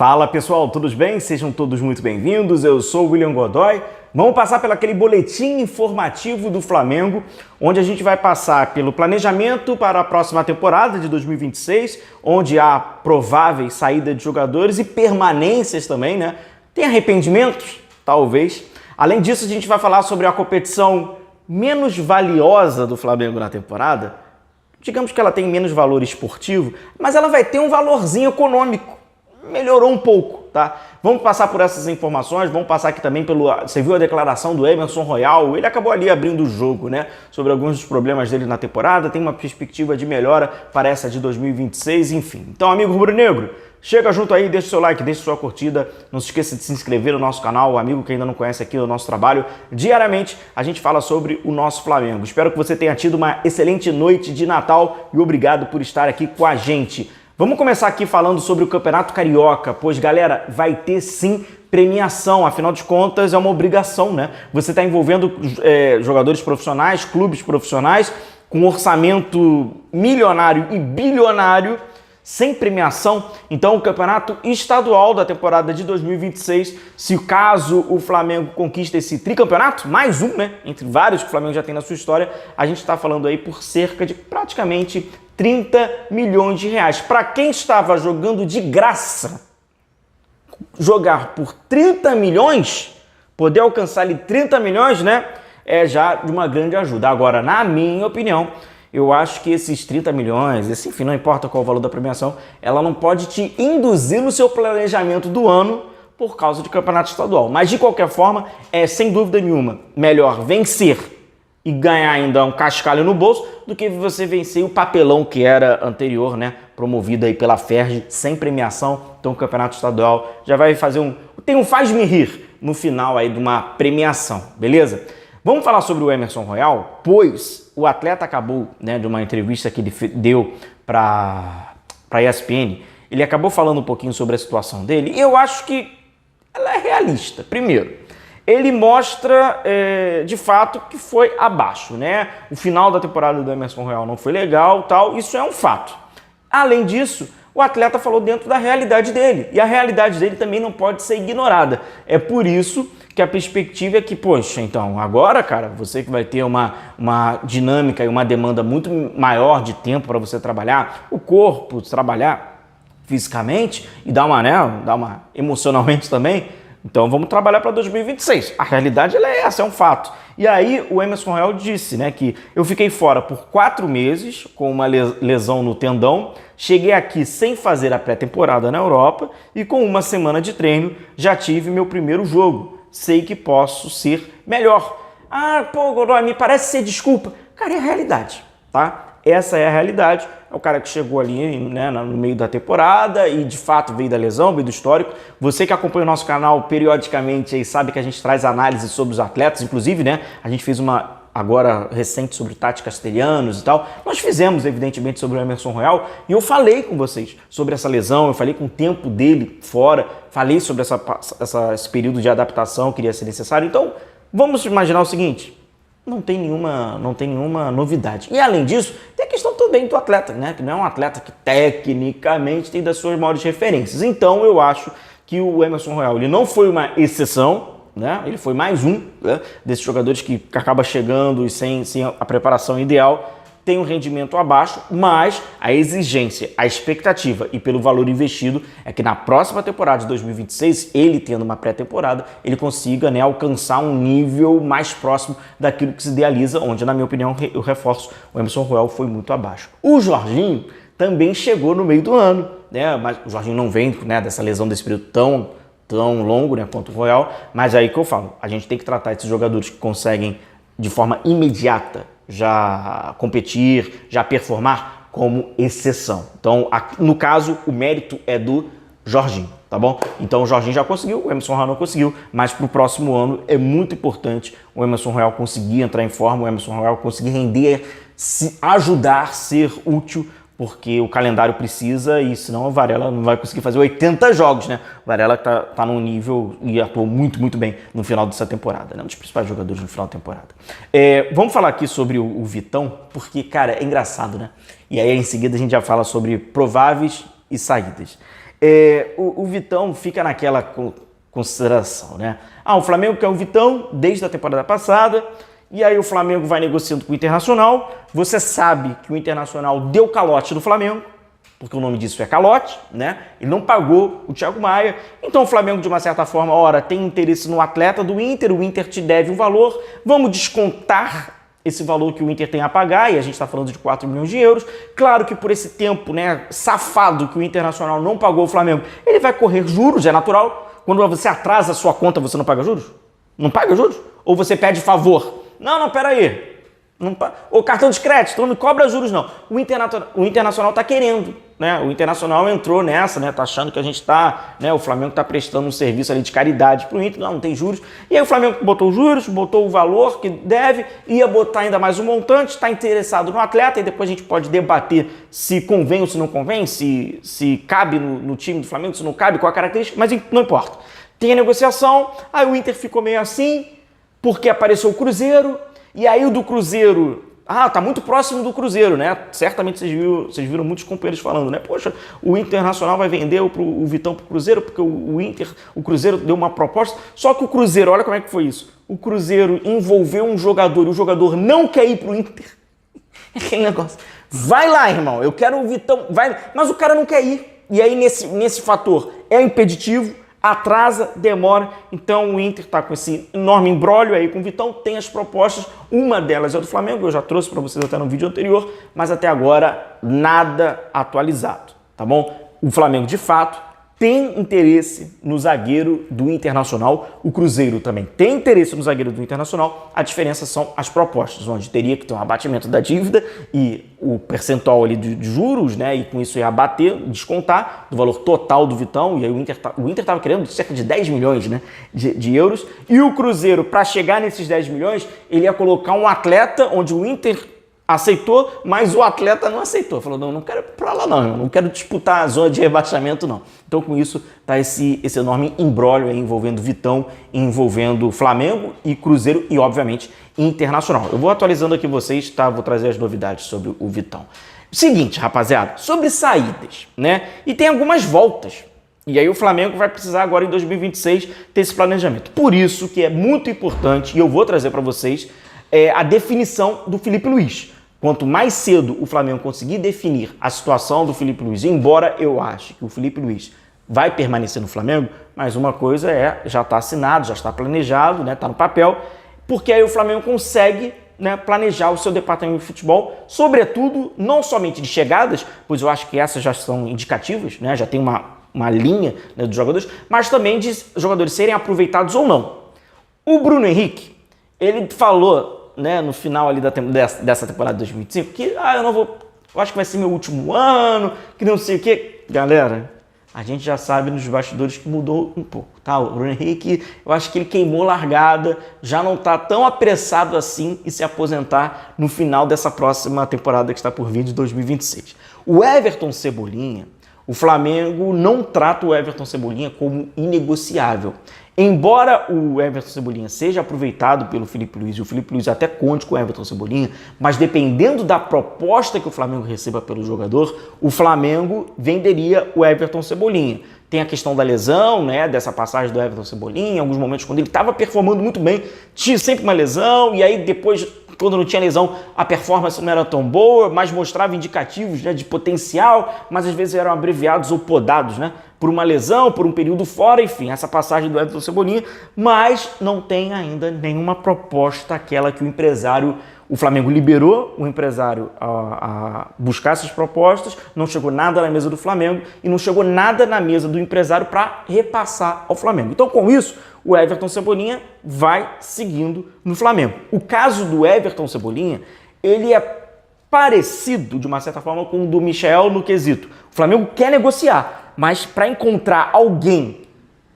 Fala pessoal, tudo bem? Sejam todos muito bem-vindos, eu sou o William Godoy. Vamos passar pelo aquele boletim informativo do Flamengo, onde a gente vai passar pelo planejamento para a próxima temporada de 2026, onde há prováveis saída de jogadores e permanências também, né? Tem arrependimentos? Talvez. Além disso, a gente vai falar sobre a competição menos valiosa do Flamengo na temporada. Digamos que ela tem menos valor esportivo, mas ela vai ter um valorzinho econômico. Melhorou um pouco, tá? Vamos passar por essas informações, vamos passar aqui também pelo... Você viu a declaração do Emerson Royal? Ele acabou ali abrindo o jogo, né? Sobre alguns dos problemas dele na temporada, tem uma perspectiva de melhora para essa de 2026, enfim. Então, amigo rubro-negro, chega junto aí, deixa o seu like, deixa sua curtida, não se esqueça de se inscrever no nosso canal, o amigo que ainda não conhece aqui o nosso trabalho. Diariamente a gente fala sobre o nosso Flamengo. Espero que você tenha tido uma excelente noite de Natal e obrigado por estar aqui com a gente. Vamos começar aqui falando sobre o Campeonato Carioca, pois, galera, vai ter sim premiação, afinal de contas é uma obrigação, né? Você está envolvendo jogadores profissionais, clubes profissionais, com orçamento milionário e bilionário, sem premiação. Então, o campeonato estadual da temporada de 2026, se caso o Flamengo conquista esse tricampeonato, mais um, né? Entre vários que o Flamengo já tem na sua história, a gente está falando aí por cerca de praticamente 30 milhões de reais. Para quem estava jogando de graça, jogar por 30 milhões, poder alcançar ali 30 milhões, né? É já de uma grande ajuda. Agora, na minha opinião, eu acho que esses 30 milhões, enfim, não importa qual o valor da premiação, ela não pode te induzir no seu planejamento do ano por causa de campeonato estadual. Mas, de qualquer forma, é sem dúvida nenhuma melhor vencer e ganhar ainda um cascalho no bolso do que você vencer o papelão que era anterior, né? Promovido aí pela Ferg, sem premiação. Então, o campeonato estadual já vai fazer tem um faz-me rir no final aí de uma premiação, beleza? Vamos falar sobre o Emerson Royal, pois o atleta acabou, né, de uma entrevista que ele deu para a ESPN, ele acabou falando um pouquinho sobre a situação dele, e eu acho que ela é realista. Primeiro, ele mostra, de fato, que foi abaixo, né? O final da temporada do Emerson Royal não foi legal, tal, isso é um fato. Além disso, o atleta falou dentro da realidade dele, e a realidade dele também não pode ser ignorada. É por isso que a perspectiva é que, poxa, então, agora, cara, você que vai ter uma dinâmica e uma demanda muito maior de tempo para você trabalhar o corpo, trabalhar fisicamente e dar uma emocionalmente também, então vamos trabalhar para 2026. A realidade ela é essa, é um fato. E aí o Emerson Royal disse, né, que eu fiquei fora por 4 meses com uma lesão no tendão, cheguei aqui sem fazer a pré-temporada na Europa e com uma semana de treino já tive meu primeiro jogo. Sei que posso ser melhor. Ah, pô, Godoy, me parece ser desculpa. Cara, é a realidade, tá? Essa é a realidade. É o cara que chegou ali, né, no meio da temporada e de fato veio da lesão, veio do histórico. Você que acompanha o nosso canal periodicamente aí sabe que a gente traz análise sobre os atletas, inclusive, né? A gente fez uma agora recente sobre o Tati Castelhanos e tal. Nós fizemos, evidentemente, sobre o Emerson Royal e eu falei com vocês sobre essa lesão, eu falei com o tempo dele fora, falei sobre esse período de adaptação que iria ser necessário. Então, vamos imaginar o seguinte, não tem nenhuma novidade. E além disso, tem a questão também do atleta, né? Que não é um atleta que tecnicamente tem das suas maiores referências. Então, eu acho que o Emerson Royal ele não foi uma exceção, né? Ele foi mais um, né, desses jogadores que acaba chegando e sem a preparação ideal, tem um rendimento abaixo, mas a exigência, a expectativa e pelo valor investido é que na próxima temporada de 2026, ele tendo uma pré-temporada, ele consiga, né, alcançar um nível mais próximo daquilo que se idealiza, onde, na minha opinião, eu reforço, o Emerson Royal foi muito abaixo. O Jorginho também chegou no meio do ano, né? Mas o Jorginho não vem, né, dessa lesão desse período tão longo, né, quanto o Royal, mas aí que eu falo, a gente tem que tratar esses jogadores que conseguem de forma imediata já competir, já performar como exceção. Então, no caso, o mérito é do Jorginho, tá bom? Então o Jorginho já conseguiu, o Emerson Royal não conseguiu, mas para o próximo ano é muito importante o Emerson Royal conseguir entrar em forma, o Emerson Royal conseguir render, se ajudar, ser útil, porque o calendário precisa e senão o Varela não vai conseguir fazer 80 jogos, né? O Varela tá num nível e atuou muito bem no final dessa temporada, né? Um dos principais jogadores no final da temporada. Vamos falar aqui sobre o Vitão, porque, cara, é engraçado, né? E aí em seguida a gente já fala sobre prováveis e saídas. O Vitão fica naquela consideração, né? O Flamengo quer o Vitão desde a temporada passada, e aí o Flamengo vai negociando com o Internacional. Você sabe que o Internacional deu calote do Flamengo, porque o nome disso é calote, né? Ele não pagou o Thiago Maia. Então o Flamengo, de uma certa forma, tem interesse no atleta do Inter, o Inter te deve um valor, vamos descontar esse valor que o Inter tem a pagar, e a gente está falando de 4 milhões de euros. Claro que por esse tempo, né, safado que o Internacional não pagou o Flamengo, ele vai correr juros, é natural. Quando você atrasa a sua conta, você não paga juros? Não paga juros? Ou você pede favor? Não, peraí. O cartão de crédito não cobra juros, não. O Internacional está querendo, né? O Internacional entrou nessa, né? Tá achando que a gente tá, né? O Flamengo tá prestando um serviço ali de caridade pro Inter, não tem juros. E aí o Flamengo botou os juros, botou o valor que deve, ia botar ainda mais um montante, está interessado no atleta, e depois a gente pode debater se convém ou se não convém, se cabe no time do Flamengo, se não cabe, qual a característica, mas não importa. Tem a negociação, aí o Inter ficou meio assim, porque apareceu o Cruzeiro. E aí o do Cruzeiro, tá muito próximo do Cruzeiro, né? Certamente vocês viram muitos companheiros falando, né? Poxa, o Internacional vai vender o Vitão pro Cruzeiro, porque o Cruzeiro deu uma proposta. Só que o Cruzeiro, olha como é que foi isso. O Cruzeiro envolveu um jogador e o jogador não quer ir pro Inter. Aquele negócio. Vai lá, irmão, eu quero o Vitão, vai. Mas o cara não quer ir. E aí nesse fator é impeditivo, atrasa, demora, então o Inter está com esse enorme imbróglio aí com o Vitão, tem as propostas, uma delas é do Flamengo, eu já trouxe para vocês até no vídeo anterior, mas até agora nada atualizado, tá bom? O Flamengo, de fato, tem interesse no zagueiro do Internacional, o Cruzeiro também tem interesse no zagueiro do Internacional, a diferença são as propostas, onde teria que ter um abatimento da dívida e o percentual ali de juros, né, e com isso ia abater, descontar do valor total do Vitão, e aí o Inter estava querendo cerca de 10 milhões, né, de euros, e o Cruzeiro, para chegar nesses 10 milhões, ele ia colocar um atleta onde o Inter aceitou, mas o atleta não aceitou. Falou, não quero ir pra lá não, eu não quero disputar a zona de rebaixamento não. Então com isso tá esse enorme imbróglio aí envolvendo Vitão, envolvendo Flamengo e Cruzeiro e obviamente Internacional. Eu vou atualizando aqui vocês, tá? Vou trazer as novidades sobre o Vitão. Seguinte, rapaziada, sobre saídas, né? E tem algumas voltas. E aí o Flamengo vai precisar agora em 2026 ter esse planejamento. Por isso que é muito importante, e eu vou trazer para vocês, a definição do Felipe Luiz. Quanto mais cedo o Flamengo conseguir definir a situação do Felipe Luiz, embora eu ache que o Felipe Luiz vai permanecer no Flamengo, mas uma coisa já está assinado, já está planejado, né, está no papel, porque aí o Flamengo consegue, né, planejar o seu departamento de futebol, sobretudo, não somente de chegadas, pois eu acho que essas já são indicativas, né, já tem uma linha, né, dos jogadores, mas também de jogadores serem aproveitados ou não. O Bruno Henrique, ele falou, né, no final ali dessa temporada de 2025, que eu acho que vai ser meu último ano, que não sei o que. Galera, a gente já sabe nos bastidores que mudou um pouco, tá? O Bruno Henrique, eu acho que ele queimou largada, já não tá tão apressado assim em se aposentar no final dessa próxima temporada que está por vir de 2026. O Everton Cebolinha, o Flamengo não trata o Everton Cebolinha como inegociável. Embora o Everton Cebolinha seja aproveitado pelo Felipe Luiz e o Felipe Luiz até conte com o Everton Cebolinha, mas dependendo da proposta que o Flamengo receba pelo jogador, o Flamengo venderia o Everton Cebolinha. Tem a questão da lesão, né, dessa passagem do Everton Cebolinha, em alguns momentos quando ele estava performando muito bem, tinha sempre uma lesão, e aí depois, quando não tinha lesão, a performance não era tão boa, mas mostrava indicativos, né, de potencial, mas às vezes eram abreviados ou podados, né, por uma lesão, por um período fora, enfim, essa passagem do Everton Cebolinha, mas não tem ainda nenhuma proposta, aquela que o Flamengo liberou o empresário a buscar essas propostas, não chegou nada na mesa do Flamengo e não chegou nada na mesa do empresário para repassar ao Flamengo. Então, com isso, o Everton Cebolinha vai seguindo no Flamengo. O caso do Everton Cebolinha, ele é parecido, de uma certa forma, com o do Michael no quesito. O Flamengo quer negociar, mas para encontrar alguém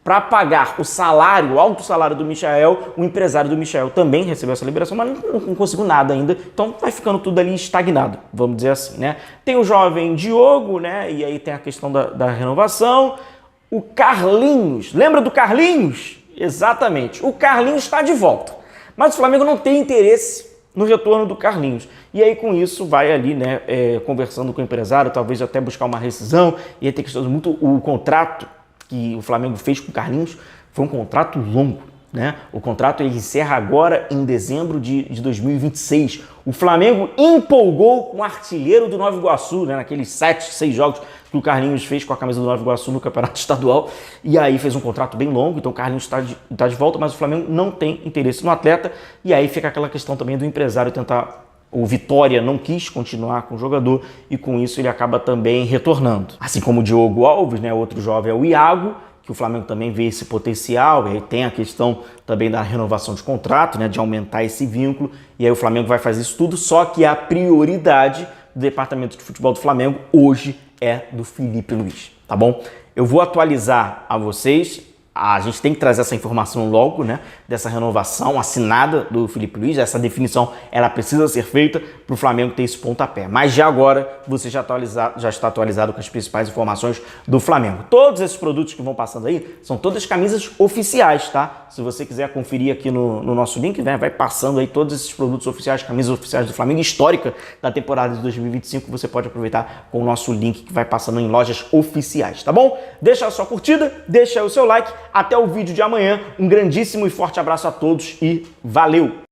para pagar o salário, o alto salário do Michael, o empresário do Michael também recebeu essa liberação, mas não conseguiu nada ainda, então vai ficando tudo ali estagnado, vamos dizer assim, né? Tem o jovem Diogo, né? E aí tem a questão da renovação. O Carlinhos, lembra do Carlinhos? Exatamente, o Carlinhos está de volta, mas o Flamengo não tem interesse no retorno do Carlinhos. E aí com isso vai ali, né, conversando com o empresário, talvez até buscar uma rescisão, e aí tem questão muito o contrato que o Flamengo fez com o Carlinhos foi um contrato longo, né? O contrato ele encerra agora em dezembro de 2026. O Flamengo empolgou com o artilheiro do Nova Iguaçu, né? Naqueles 6 jogos que o Carlinhos fez com a camisa do Nova Iguaçu no Campeonato Estadual, e aí fez um contrato bem longo, então o Carlinhos está de volta, mas o Flamengo não tem interesse no atleta, e aí fica aquela questão também do empresário tentar. O Vitória não quis continuar com o jogador e com isso ele acaba também retornando. Assim como o Diogo Alves, né, outro jovem é o Iago, que o Flamengo também vê esse potencial, e aí tem a questão também da renovação de contrato, né, de aumentar esse vínculo, e aí o Flamengo vai fazer isso tudo, só que a prioridade do departamento de futebol do Flamengo hoje é do Felipe Luiz, tá bom? Eu vou atualizar a vocês. A gente tem que trazer essa informação logo, né, dessa renovação assinada do Felipe Luiz. Essa definição ela precisa ser feita para o Flamengo ter esse pontapé. Mas já agora você já está atualizado com as principais informações do Flamengo. Todos esses produtos que vão passando aí são todas camisas oficiais, tá? Se você quiser conferir aqui no nosso link, né, vai passando aí todos esses produtos oficiais, camisas oficiais do Flamengo, histórica da temporada de 2025. Você pode aproveitar com o nosso link que vai passando em lojas oficiais, tá bom? Deixa a sua curtida, deixa o seu like. Até o vídeo de amanhã. Um grandíssimo e forte abraço a todos e valeu!